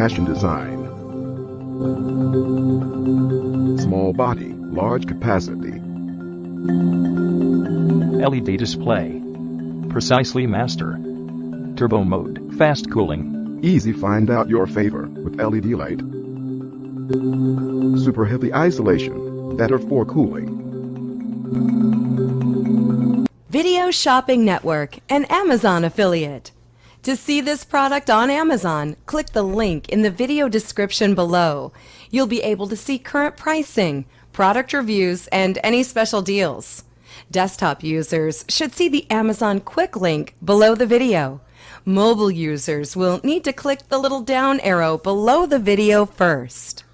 fashion design. Small body, large capacity. LED display. Precisely master. Turbo mode, fast cooling. Easy find out your favor with LED light. Super heavy isolation, better for cooling. Video Shopping Network, an Amazon affiliate. To see this product on Amazon, click the link in the video description below. You'll be able to see current pricing, product reviews, and any special deals. Desktop users should see the Amazon quick link below the video. Mobile users will need to click the little down arrow below the video first.